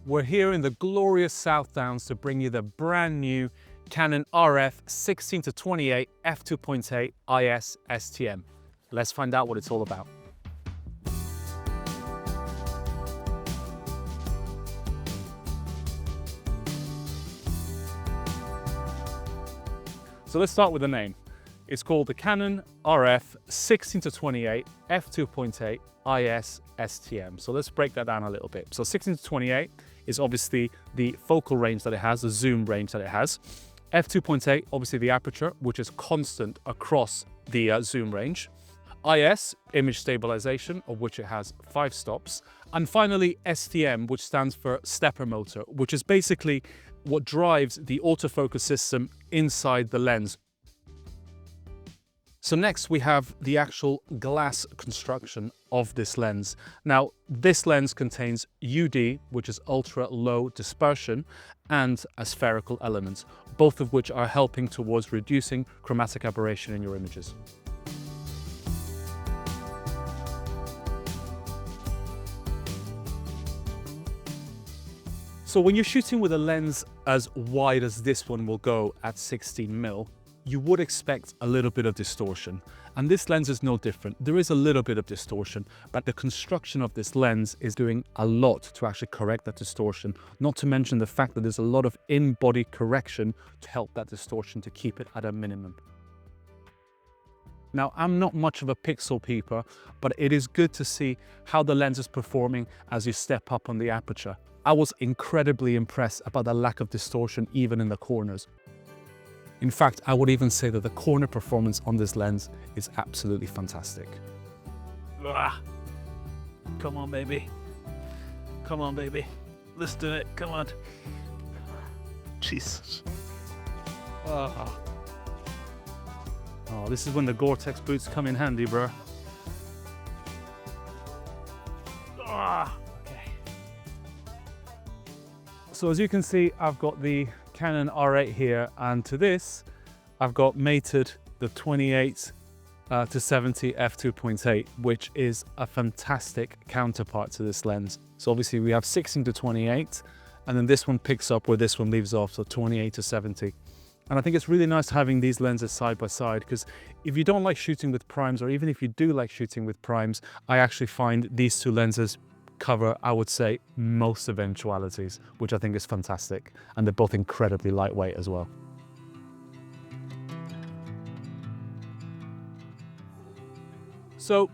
We're here in the glorious South Downs to bring you the brand new Canon RF 16-28 f2.8 IS STM. Let's find out what it's all about. So let's start with the name. It's called the Canon RF 16-28 f2.8 IS STM. So let's break that down a little bit. So 16-28 is obviously the focal range that it has, the zoom range that it has. f2.8, obviously the aperture, which is constant across the zoom range. IS, image stabilization, of which it has 5 stops. And finally, STM, which stands for stepper motor, which is basically what drives the autofocus system inside the lens. So next we have the actual glass construction of this lens. Now, this lens contains UD, which is ultra low dispersion, and a spherical element, both of which are helping towards reducing chromatic aberration in your images. So when you're shooting with a lens as wide as this one will go at 16mm, you would expect a little bit of distortion. And this lens is no different. There is a little bit of distortion, but the construction of this lens is doing a lot to actually correct that distortion. Not to mention the fact that there's a lot of in-body correction to help that distortion to keep it at a minimum. Now, I'm not much of a pixel peeper, but it is good to see how the lens is performing as you step up on the aperture. I was incredibly impressed about the lack of distortion even in the corners. In fact, I would even say that the corner performance on this lens is absolutely fantastic. Come on, baby. Come on, baby. Let's do it. Come on. Jesus. Oh, this is when the Gore-Tex boots come in handy, bro. Okay. So as you can see, I've got the Canon R8 here, and to this I've got mated the 28 to 70 f2.8, which is a fantastic counterpart to this lens. So obviously we have 16 to 28, and then this one picks up where this one leaves off, so 28 to 70. And I think it's really nice having these lenses side by side, because if you don't like shooting with primes, or even if you do like shooting with primes, I actually find these two lenses cover, I would say, most eventualities, which I think is fantastic. And they're both incredibly lightweight as well. So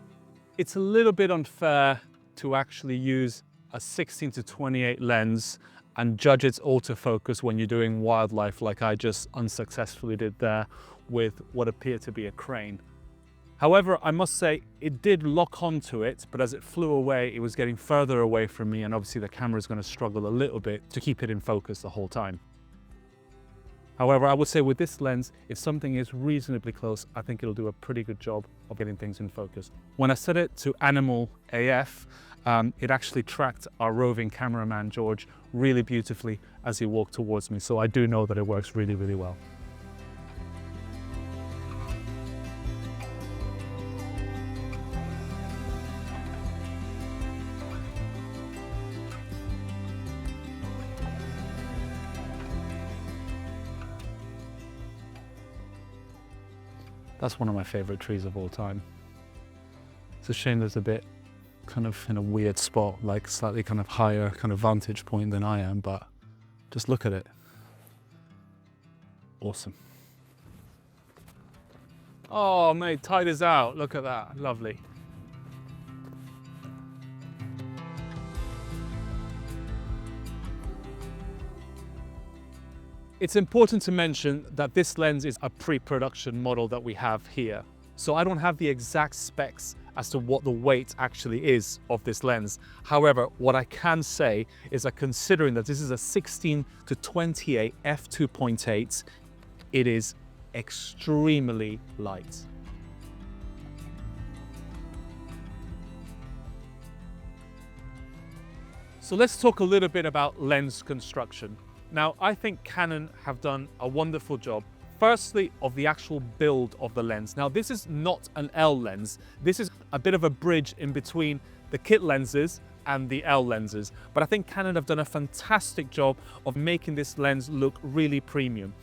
it's a little bit unfair to actually use a 16 to 28 lens and judge its autofocus when you're doing wildlife like I just unsuccessfully did there with what appeared to be a crane. However, I must say it did lock onto it, but as it flew away, it was getting further away from me, and obviously the camera is going to struggle a little bit to keep it in focus the whole time. However, I would say with this lens, if something is reasonably close, I think it'll do a pretty good job of getting things in focus. When I set it to animal AF, it actually tracked our roving cameraman, George, really beautifully as he walked towards me. So I do know that it works really, really well. That's one of my favorite trees of all time. It's a shame there's a bit kind of in a weird spot, like slightly kind of higher kind of vantage point than I am, but just look at it. Awesome. Oh mate, tide is out. Look at that, lovely. It's important to mention that this lens is a pre-production model that we have here. So I don't have the exact specs as to what the weight actually is of this lens. However, what I can say is that considering that this is a 16 to 28 f2.8, it is extremely light. So let's talk a little bit about lens construction. Now, I think Canon have done a wonderful job, firstly, of the actual build of the lens. Now, this is not an L lens. This is a bit of a bridge in between the kit lenses and the L lenses. But I think Canon have done a fantastic job of making this lens look really premium.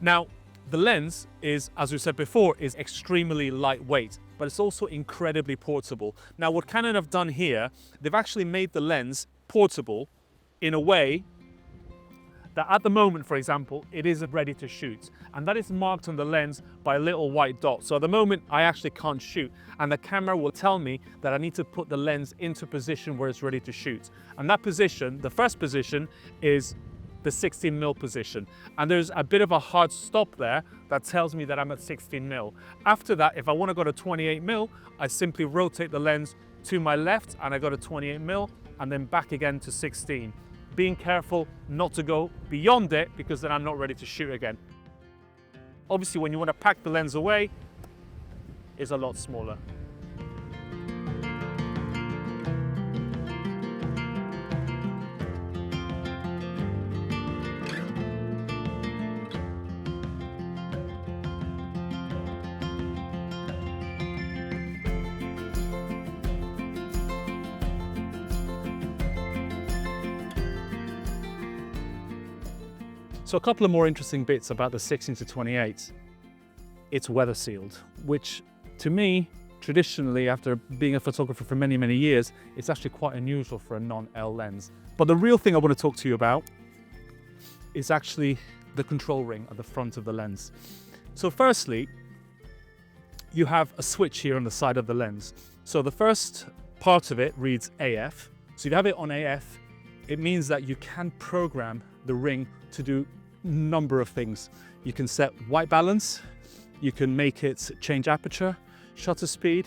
Now, the lens is, as we said before, is extremely lightweight, but it's also incredibly portable. Now, what Canon have done here, they've actually made the lens portable in a way that at the moment, for example, it isn't ready to shoot. And that is marked on the lens by a little white dot. So at the moment, I actually can't shoot. And the camera will tell me that I need to put the lens into a position where it's ready to shoot. And that position, the first position, is the 16mm position. And there's a bit of a hard stop there that tells me that I'm at 16mm. After that, if I want to go to 28mm, I simply rotate the lens to my left and I go to 28mm and then back again to 16. Being careful not to go beyond it because then I'm not ready to shoot again. Obviously, when you want to pack the lens away, it's a lot smaller. So a couple of more interesting bits about the 16-28. It's weather sealed, which to me, traditionally, after being a photographer for many, many years, it's actually quite unusual for a non-L lens. But the real thing I want to talk to you about is actually the control ring at the front of the lens. So firstly, you have a switch here on the side of the lens. So the first part of it reads AF. So if you have it on AF, it means that you can program the ring to do a number of things. You can set white balance, you can make it change aperture, shutter speed,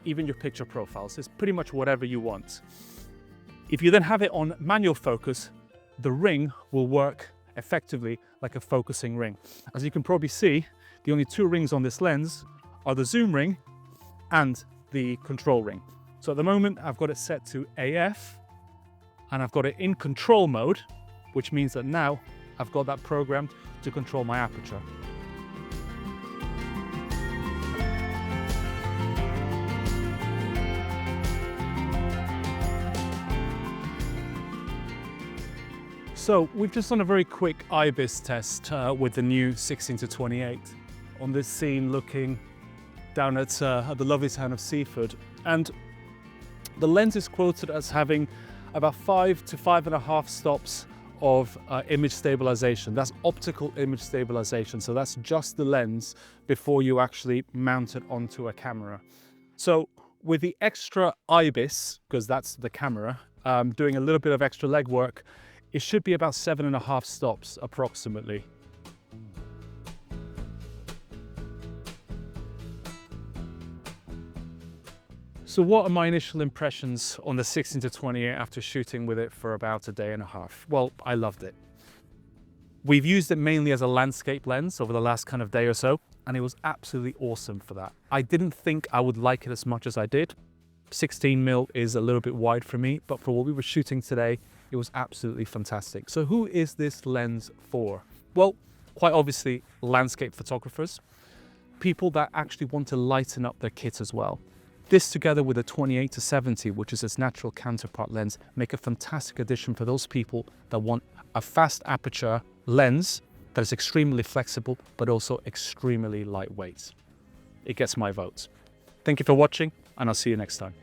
even your picture profiles. It's pretty much whatever you want. If you then have it on manual focus, the ring will work effectively like a focusing ring. As you can probably see, the only two rings on this lens are the zoom ring and the control ring. So at the moment, I've got it set to AF and I've got it in control mode, which means that now I've got that programmed to control my aperture. So we've just done a very quick IBIS test with the new 16-28 on this scene looking down at the lovely town of Seaford. And the lens is quoted as having about 5 to 5.5 stops of image stabilization. That's optical image stabilization. So that's just the lens before you actually mount it onto a camera. So with the extra IBIS, because that's the camera, doing a little bit of extra legwork, it should be about 7.5 stops approximately. So what are my initial impressions on the 16-28 after shooting with it for about a day and a half? Well, I loved it. We've used it mainly as a landscape lens over the last kind of day or so, and it was absolutely awesome for that. I didn't think I would like it as much as I did. 16mm is a little bit wide for me, but for what we were shooting today, it was absolutely fantastic. So who is this lens for? Well, quite obviously, landscape photographers, people that actually want to lighten up their kit as well. This together with a 28-70, which is its natural counterpart lens, make a fantastic addition for those people that want a fast aperture lens that is extremely flexible, but also extremely lightweight. It gets my vote. Thank you for watching, and I'll see you next time.